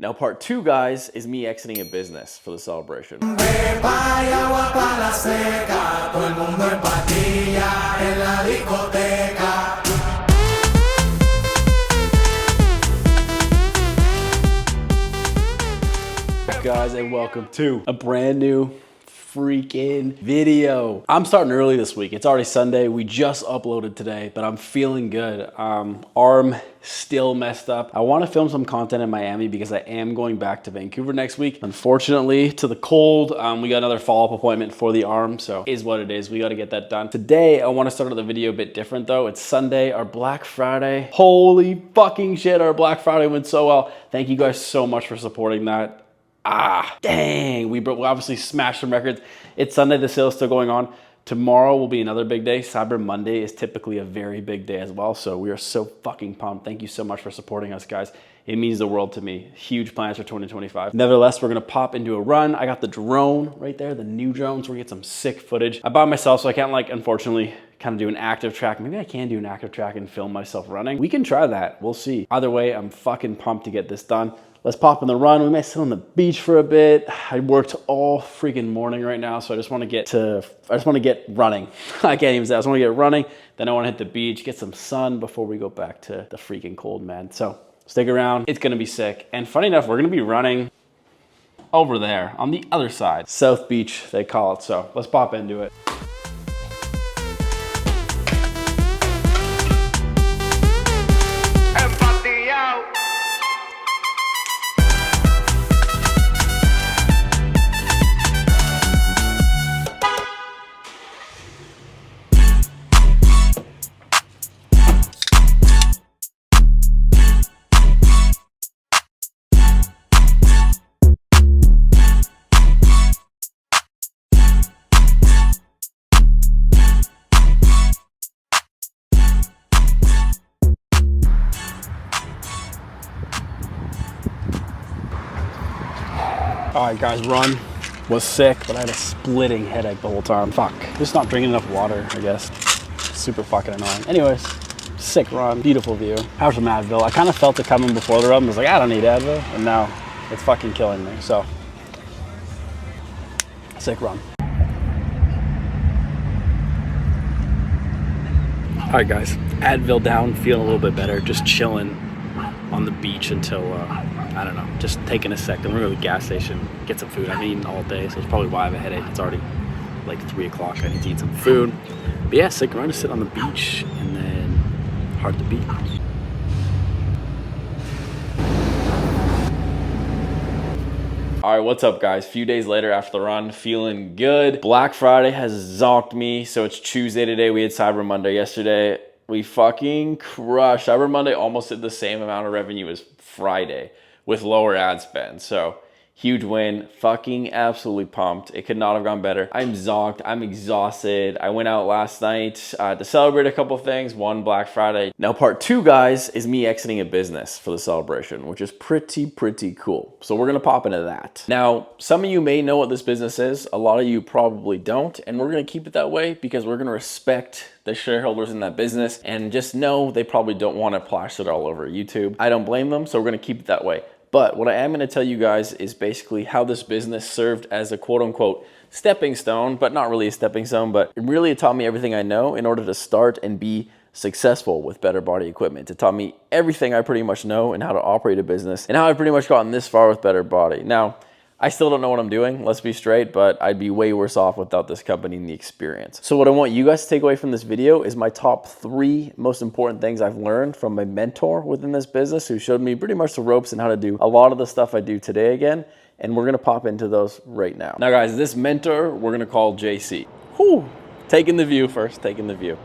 Now part two, guys, is me exiting a business for the celebration. Guys, and welcome to a brand new freaking video. I'm starting early this week. It's already Sunday. We just uploaded today, but I'm feeling good. Arm still messed up. I want to film some content in Miami because I am going back to Vancouver next week. Unfortunately, to the cold, we got another follow-up appointment for the arm, so is what it is. We got to get that done. Today, I want to start the video a bit different though. It's Sunday, our Black Friday. Holy fucking shit, our Black Friday went so well. Thank you guys so much for supporting that. Dang, we obviously smashed some records. It's Sunday, the sale's still going on. Tomorrow will be another big day. Cyber Monday is typically a very big day as well. So we are so fucking pumped. Thank you so much for supporting us, guys. It means the world to me. Huge plans for 2025. Nevertheless, we're gonna pop into a run. I got the drone right there, the new drone, so we get some sick footage. I bought myself, so I can't, like, unfortunately, kind of do an active track. Maybe I can do an active track and film myself running. We can try that, we'll see. Either way, I'm fucking pumped to get this done. Let's pop in the run. We might sit on the beach for a bit. I worked all freaking morning right now, so I just want to get running. I can't even say, I just want to get running. Then I want to hit the beach, get some sun before we go back to the freaking cold, man. So stick around. It's going to be sick. And funny enough, we're going to be running over there on the other side. South Beach, they call it. So let's pop into it. All right, guys, run was sick, but I had a splitting headache the whole time. Fuck, just not drinking enough water, I guess. Super fucking annoying. Anyways, sick run, beautiful view. I have some Advil. I kind of felt it coming before the run. I was like, I don't need Advil, and now it's fucking killing me. So, sick run. All right, guys, Advil down, feeling a little bit better, just chilling on the beach until, I don't know, just taking a sec. Then we're going to the gas station, get some food. I've been eating all day, so it's probably why I have a headache. It's already like 3 o'clock. I need to eat some food. But yeah, sick run to sit on the beach and then hard to beat. All right, what's up, guys? Few days later after the run, feeling good. Black Friday has zonked me, so it's Tuesday today. We had Cyber Monday yesterday. We fucking crushed. Cyber Monday almost did the same amount of revenue as Friday with lower ad spend. So huge win, fucking absolutely pumped. It could not have gone better. I'm zonked, I'm exhausted. I went out last night to celebrate a couple things, one Black Friday. Now part two, guys, is me exiting a business for the celebration, which is pretty cool. So we're gonna pop into that. Now, some of you may know what this business is. A lot of you probably don't, and we're gonna keep it that way because we're gonna respect the shareholders in that business and just know they probably don't wanna plaster it all over YouTube. I don't blame them, so we're gonna keep it that way. But what I am going to tell you guys is basically how this business served as a quote-unquote stepping stone, but not really a stepping stone, but it taught me everything I know in order to start and be successful with Better Body Equipment. It taught me everything I pretty much know and how to operate a business and how I've pretty much gotten this far with Better Body. Now, I still don't know what I'm doing, let's be straight, but I'd be way worse off without this company and the experience. So what I want you guys to take away from this video is my top 3 most important things I've learned from my mentor within this business who showed me pretty much the ropes and how to do a lot of the stuff I do today again. And we're gonna pop into those right now. Now guys, this mentor, we're gonna call JC. Whew, taking the view first, taking the view.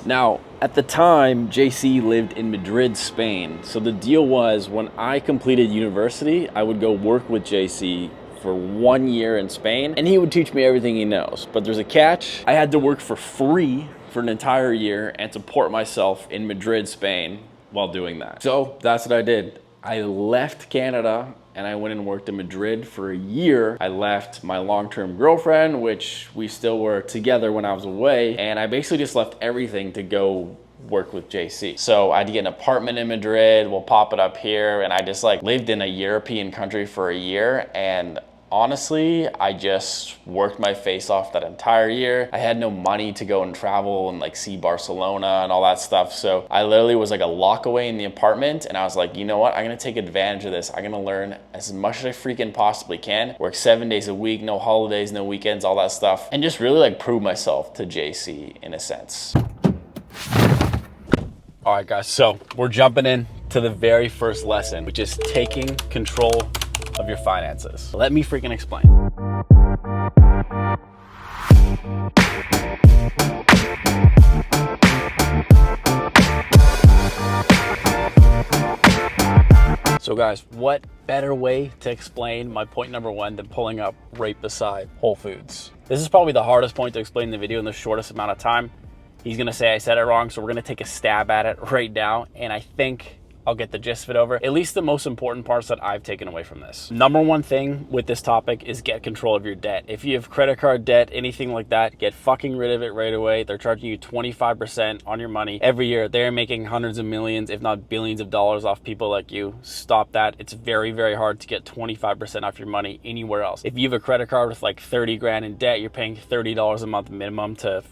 Now, at the time, JC lived in Madrid, Spain. So the deal was when I completed university, I would go work with JC for 1 year in Spain and he would teach me everything he knows. But there's a catch. I had to work for free for an entire year and support myself in Madrid, Spain while doing that. So that's what I did. I left Canada and I went and worked in Madrid for a year. I left my long-term girlfriend, which we still were together when I was away, and I basically just left everything to go worked with JC. So I had to get an apartment in Madrid, we'll pop it up here, and I just like lived in a European country for a year, and honestly, I just worked my face off that entire year. I had no money to go and travel and like see Barcelona and all that stuff. So I literally was like a lock away in the apartment, and I was like, you know what? I'm gonna take advantage of this. I'm gonna learn as much as I freaking possibly can. Work 7 days a week, no holidays, no weekends, all that stuff. And just really like prove myself to JC in a sense. All right, guys, so we're jumping in to the very first lesson, which is taking control of your finances. Let me freaking explain. So guys, what better way to explain my point number one than pulling up right beside Whole Foods? This is probably the hardest point to explain in the video in the shortest amount of time. He's gonna say I said it wrong, so we're gonna take a stab at it right now, and I think I'll get the gist of it over, at least the most important parts that I've taken away from this. Number one thing with this topic is get control of your debt. If you have credit card debt, anything like that, get fucking rid of it right away. They're charging you 25% on your money every year. They're making hundreds of millions, if not billions of dollars off people like you. Stop that. It's very, very hard to get 25% off your money anywhere else. If you have a credit card with like 30 grand in debt, you're paying $30 a month minimum to,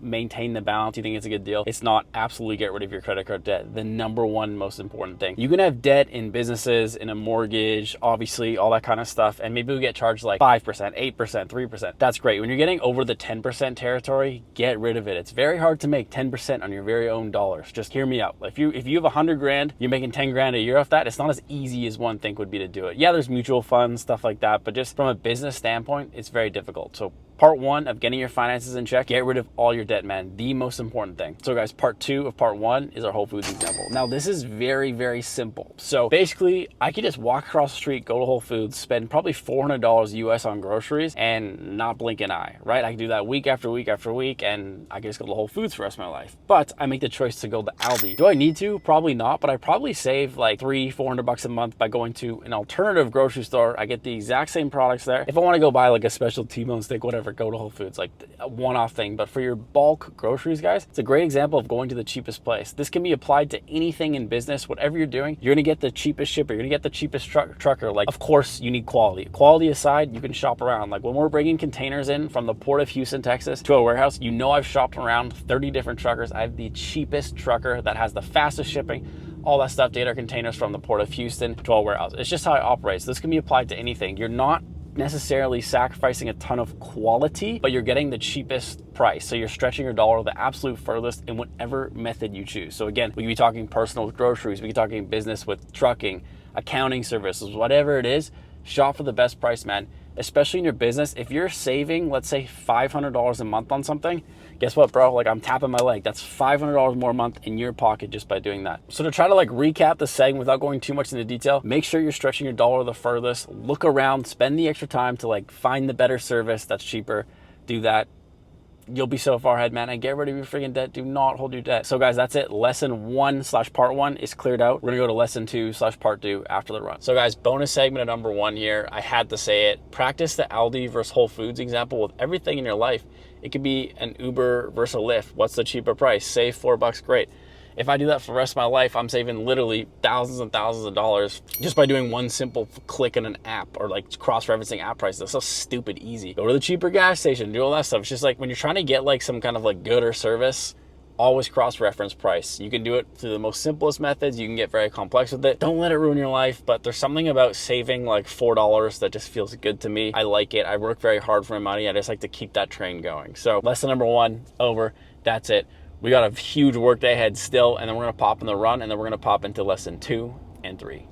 maintain the balance. You think it's a good deal? It's not. Absolutely get rid of your credit card debt. The number one most important thing. You can have debt in businesses, in a mortgage, obviously all that kind of stuff, and maybe we get charged like 5%, 8%, 3%. That's great. When you're getting over the 10% territory, get rid of it. It's very hard to make 10% on your very own dollars. Just hear me out. If you have 100 grand, you're making 10 grand a year off that. It's not as easy as one think would be to do it. Yeah, there's mutual funds, stuff like that, but just from a business standpoint, it's very difficult. So part one of getting your finances in check, get rid of all your debt, man. The most important thing. So guys, part two of part one is our Whole Foods example. Now this is very, very simple. So basically I could just walk across the street, go to Whole Foods, spend probably $400 US on groceries and not blink an eye, right? I can do that week after week after week, and I can just go to Whole Foods for the rest of my life. But I make the choice to go to Aldi. Do I need to? Probably not, but I probably save like $300-400 a month by going to an alternative grocery store. I get the exact same products there. If I want to go buy like a special T-bone steak, whatever, go to Whole Foods, like a one-off thing. But for your bulk groceries, guys, it's a great example of going to the cheapest place. This can be applied to anything in business. Whatever you're doing, you're gonna get the cheapest shipper, you're gonna get the cheapest trucker. Like, of course you need quality. Quality aside, you can shop around. Like when we're bringing containers in from the port of Houston, Texas to our warehouse, I've shopped around 30 different truckers. I have the cheapest trucker that has the fastest shipping, all that stuff, data containers from the port of Houston to our warehouse. It's just how it operates. This can be applied to anything. You're not necessarily sacrificing a ton of quality, but you're getting the cheapest price. So you're stretching your dollar the absolute furthest in whatever method you choose. So again, we could be talking personal with groceries, we could be talking business with trucking, accounting services, whatever it is, shop for the best price, man. Especially in your business, if you're saving, let's say $500 a month on something, guess what, bro? Like, I'm tapping my leg. That's $500 more a month in your pocket just by doing that. So to try to like recap the segment without going too much into detail, make sure you're stretching your dollar the furthest. Look around, spend the extra time to like find the better service that's cheaper. Do that. You'll be so far ahead, man, and get rid of your freaking debt. Do not hold your debt. So guys, that's it. Lesson 1/part 1 is cleared out. We're gonna go to lesson 2/part 2 after the run. So guys, bonus segment of number 1 here. I had to say it. Practice the Aldi versus Whole Foods example with everything in your life. It could be an Uber versus a Lyft. What's the cheaper price? Save $4, great. If I do that for the rest of my life, I'm saving literally thousands and thousands of dollars just by doing one simple click in an app or like cross-referencing app prices. That's so stupid easy. Go to the cheaper gas station, do all that stuff. It's just like when you're trying to get like some kind of like good or service, always cross-reference price. You can do it through the most simplest methods. You can get very complex with it. Don't let it ruin your life, but there's something about saving like $4 that just feels good to me. I like it. I work very hard for my money. I just like to keep that train going. So lesson number 1 over. That's it. We got a huge work day ahead still, and then we're gonna pop in the run, and then we're gonna pop into lesson 2 and 3.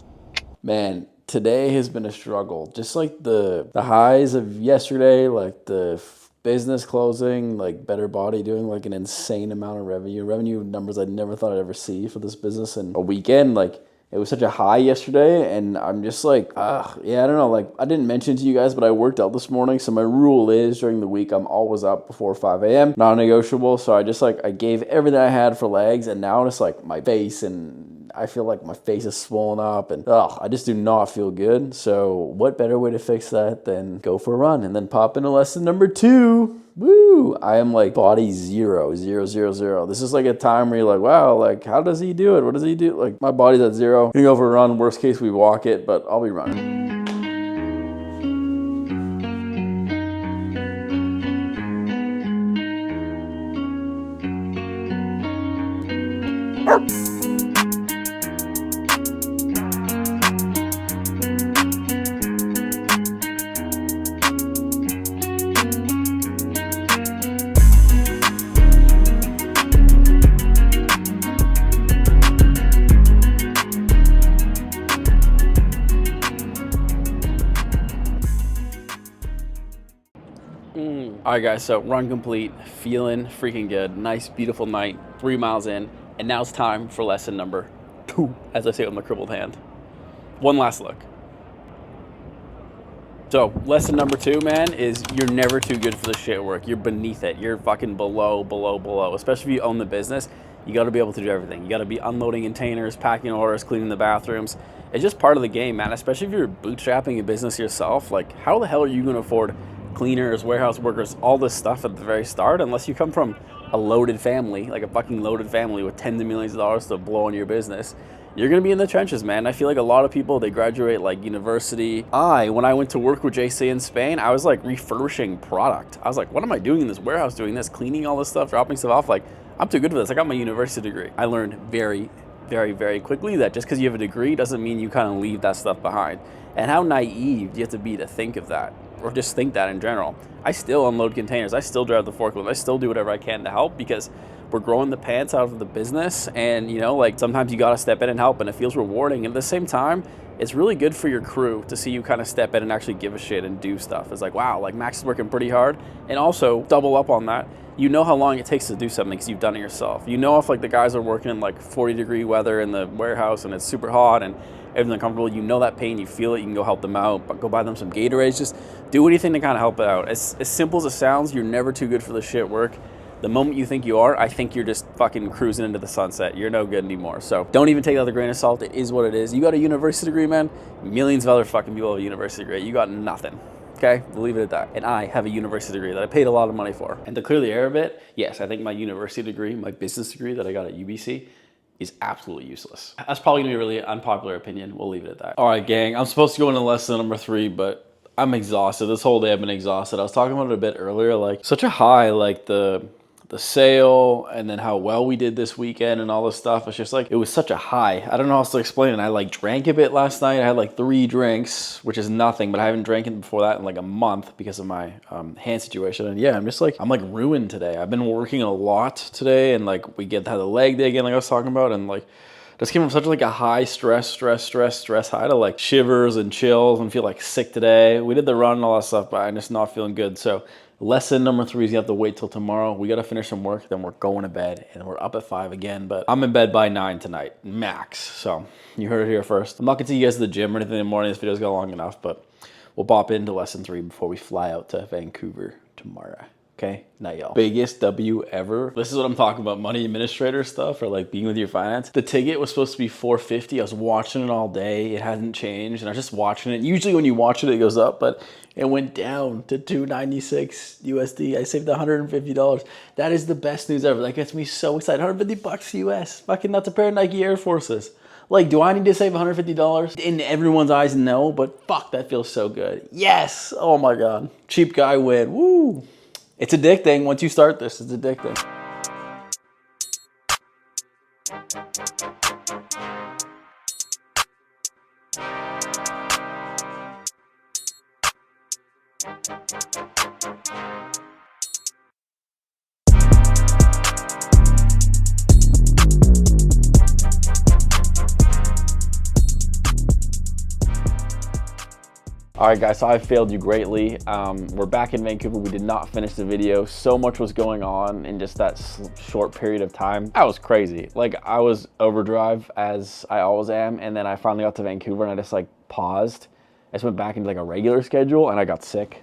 Man, today has been a struggle. Just like the highs of yesterday, like the business closing, like Better Body doing like an insane amount of revenue numbers I never thought I'd ever see for this business in a weekend. Like, it was such a high yesterday, and I'm just like, yeah, I don't know. Like, I didn't mention to you guys, but I worked out this morning. So my rule is during the week, I'm always up before 5 a.m. Non-negotiable. So I just like, I gave everything I had for legs, and now it's like my face and and I feel like my face is swollen up, and I just do not feel good. So what better way to fix that than go for a run and then pop into lesson number 2. Woo! I am like body 0, 0, 0, 0. This is like a time where you're like, wow, like how does he do it? What does he do? Like my body's at 0. Gonna go for a run. Worst case, we walk it, but I'll be running. All right, guys, so run complete, feeling freaking good. Nice, beautiful night, 3 miles in, and now it's time for lesson number 2, as I say with my crippled hand. One last look. So lesson number 2, man, is you're never too good for the shit work. You're beneath it. You're fucking below. Especially if you own the business, you got to be able to do everything. You got to be unloading containers, packing orders, cleaning the bathrooms. It's just part of the game, man, especially if you're bootstrapping a business yourself. Like, how the hell are you going to afford cleaners, warehouse workers, all this stuff at the very start, unless you come from a loaded family, like a fucking loaded family with tens of millions of dollars to blow on your business? You're gonna be in the trenches, man. I feel like a lot of people, they graduate like university. When I went to work with JC in Spain, I was like refurbishing product. I was like, what am I doing in this warehouse, doing this, cleaning all this stuff, dropping stuff off? Like, I'm too good for this. I got my university degree. I learned very, very quickly that just because you have a degree doesn't mean you kind of leave that stuff behind. And how naive do you have to be to think of that? Or just think that in general. I still unload containers. I still drive the forklift. I still do whatever I can to help because we're growing the pants out of the business. And, you know, like sometimes you got to step in and help, and it feels rewarding. And at the same time, it's really good for your crew to see you kind of step in and actually give a shit and do stuff. It's like, wow, like Max is working pretty hard. And also double up on that. You know how long it takes to do something because you've done it yourself. You know if like the guys are working in like 40-degree weather in the warehouse and it's super hot and everything uncomfortable, you know that pain, you feel it, you can go help them out, but go buy them some Gatorades, just do anything to kind of help it out. As simple as it sounds, you're never too good for the shit work. The moment you think you are, I think you're just fucking cruising into the sunset. You're no good anymore. So don't even take that with a grain of salt. It is what it is. You got a university degree, man. Millions of other fucking people have a university degree. You got nothing. Okay, we'll leave it at that. And I have a university degree that I paid a lot of money for. And to clear the air a bit, yes, I think my university degree, my business degree that I got at UBC, is absolutely useless. That's probably gonna be a really unpopular opinion. We'll leave it at that. All right, gang, I'm supposed to go into lesson number 3, but I'm exhausted. This whole day I've been exhausted. I was talking about it a bit earlier, like such a high, like the sale and then how well we did this weekend and all this stuff. It's just like, it was such a high. I don't know how else to explain it. I like drank a bit last night. I had like 3 drinks, which is nothing, but I haven't drank it before that in like a month because of my hand situation. And yeah, I'm like ruined today. I've been working a lot today, and like we get to have the leg day again, like I was talking about, and like just came from such like a high stress high to like shivers and chills and feel like sick today. We did the run and all that stuff, but I'm just not feeling good. So lesson number 3 is you have to wait till tomorrow. We got to finish some work, then we're going to bed, and we're up at 5 again, but I'm in bed by 9 tonight, max. So you heard it here first. I'm not gonna take you guys to the gym or anything in the morning. This video's got long enough, but we'll pop into lesson 3 before we fly out to Vancouver tomorrow. Okay, night, y'all. Biggest W ever. This is what I'm talking about, money administrator stuff, or like being with your finance. The ticket was supposed to be $450. I was watching it all day. It hasn't changed, and I was just watching it. Usually when you watch it, it goes up, but it went down to $296 USD. I saved $150. That is the best news ever. That gets me so excited. $150 US. Fucking that's a pair of Nike Air Forces. Like, do I need to save $150? In everyone's eyes, no, but fuck, that feels so good. Yes! Oh my God. Cheap guy win. Woo! It's addicting. Once you start this, it's addicting. All right, guys, so I failed you greatly. We're back in Vancouver. We did not finish the video. So much was going on in just that short period of time. That was crazy. Like, I was overdrive, as I always am, and then I finally got to Vancouver and I just like paused. I just went back into like a regular schedule and I got sick.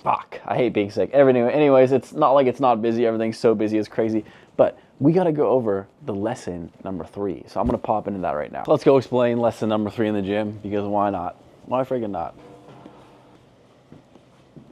Fuck, I hate being sick. Anyways, it's not like it's not busy. Everything's so busy, it's crazy. But we got to go over the lesson number 3. So I'm going to pop into that right now. Let's go explain lesson number 3 in the gym, because why not? Why freaking not?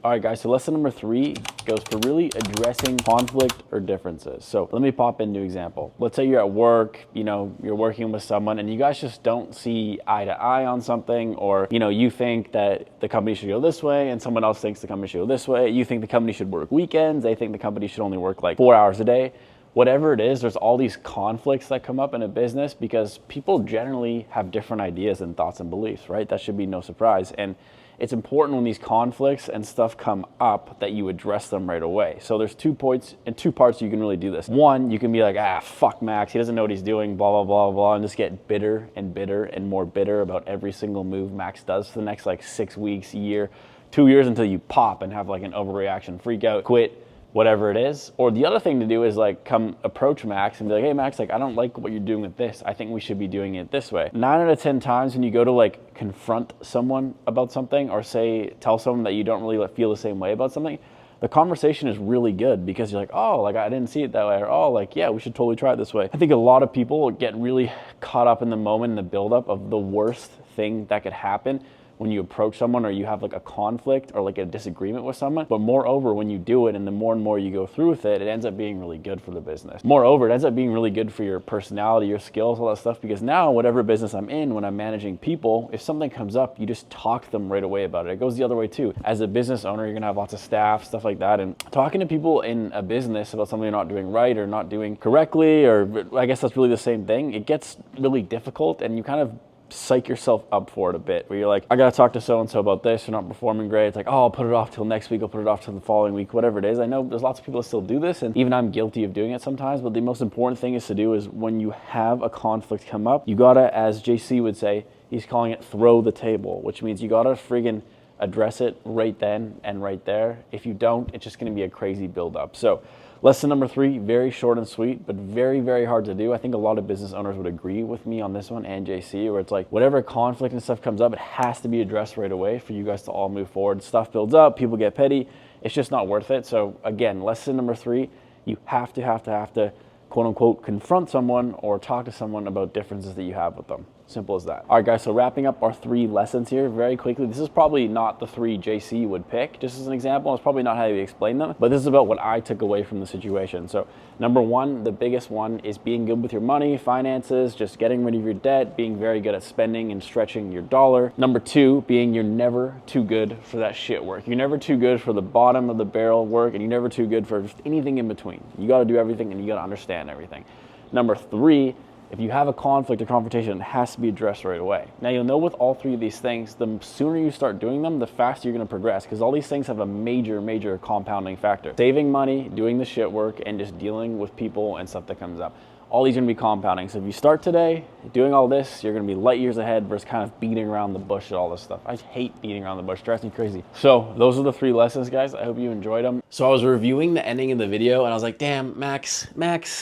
All right, guys, so lesson number 3 goes for really addressing conflict or differences. So let me pop into an example. Let's say you're at work, you know, you're working with someone and you guys just don't see eye to eye on something, or, you know, you think that the company should go this way and someone else thinks the company should go this way. You think the company should work weekends. They think the company should only work like 4 hours a day. Whatever it is, there's all these conflicts that come up in a business because people generally have different ideas and thoughts and beliefs, right? That should be no surprise. And it's important when these conflicts and stuff come up that you address them right away. So there's 2 points and 2 parts you can really do this. One, you can be like, fuck Max, he doesn't know what he's doing, blah, blah, blah, blah, and just get bitter and bitter and more bitter about every single move Max does for the next like 6 weeks, year, 2 years, until you pop and have like an overreaction, freak out, quit, whatever it is. Or the other thing to do is like come approach Max and be like, hey Max, like I don't like what you're doing with this. I think we should be doing it this way. 9 out of 10 times when you go to like confront someone about something, or say tell someone that you don't really feel the same way about something, the conversation is really good because you're like, oh, like I didn't see it that way, or oh, like yeah, we should totally try it this way. I think a lot of people get really caught up in the moment, in the buildup of the worst thing that could happen when you approach someone, or you have like a conflict or like a disagreement with someone. But moreover, when you do it and the more and more you go through with it, it ends up being really good for the business. Moreover, it ends up being really good for your personality, your skills, all that stuff, because now whatever business I'm in, when I'm managing people, if something comes up, you just talk to them right away about it. It goes the other way too. As a business owner, you're gonna have lots of staff, stuff like that, and talking to people in a business about something you're not doing right or not doing correctly, or I guess that's really the same thing, it gets really difficult and you kind of psych yourself up for it a bit, where you're like, I gotta talk to so-and-so about this, they're not performing great. It's like, oh, I'll put it off till next week, I'll put it off till the following week, whatever it is. I know there's lots of people that still do this, and even I'm guilty of doing it sometimes, but the most important thing is to do is when you have a conflict come up, you gotta, as JC would say, he's calling it throw the table, which means you gotta friggin' address it right then and right there. If you don't, it's just gonna be a crazy buildup. So lesson number 3, very short and sweet, but very, very hard to do. I think a lot of business owners would agree with me on this one, and JC, where it's like, whatever conflict and stuff comes up, it has to be addressed right away for you guys to all move forward. Stuff builds up, people get petty, it's just not worth it. So again, lesson number 3, you have to quote unquote confront someone or talk to someone about differences that you have with them. Simple as that. All right, guys, so wrapping up our 3 lessons here very quickly. This is probably not the 3 JC would pick, just as an example. It's probably not how you explain them, but this is about what I took away from the situation. So number 1, the biggest one, is being good with your money, finances, just getting rid of your debt, being very good at spending and stretching your dollar. Number 2, being you're never too good for that shit work. You're never too good for the bottom of the barrel work, and you're never too good for just anything in between. You got to do everything, and you got to understand everything. Number 3, if you have a conflict or confrontation, it has to be addressed right away. Now, you'll know with all 3 of these things, the sooner you start doing them, the faster you're gonna progress, because all these things have a major, major compounding factor. Saving money, doing the shit work, and just dealing with people and stuff that comes up. All these are gonna be compounding. So if you start today doing all this, you're gonna be light years ahead versus kind of beating around the bush at all this stuff. I hate beating around the bush, it drives me crazy. So those are the 3 lessons, guys. I hope you enjoyed them. So I was reviewing the ending of the video and I was like, damn, Max,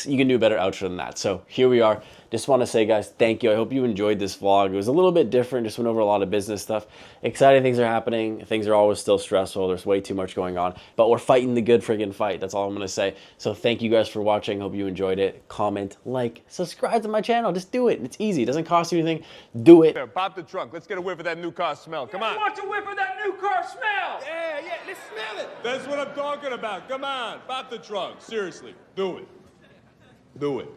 you can do a better outro than that. So here we are. Just want to say, guys, thank you. I hope you enjoyed this vlog. It was a little bit different, just went over a lot of business stuff. Exciting things are happening. Things are always still stressful. There's way too much going on, but we're fighting the good friggin' fight. That's all I'm going to say. So thank you guys for watching. Hope you enjoyed it. Comment, like, subscribe to my channel. Just do it. It's easy. It doesn't cost you anything. Do it. Here, pop the trunk. Let's get a whiff of that new car smell. Come on. I want to whiff of that new car smell. Yeah, let's smell it. That's what I'm talking about. Come on, pop the trunk. Seriously, do it. Do it.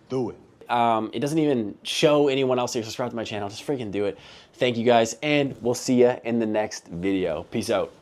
Do it. It doesn't even show anyone else that you're subscribed to my channel. Just freaking do it. Thank you guys, and we'll see ya in the next video. Peace out.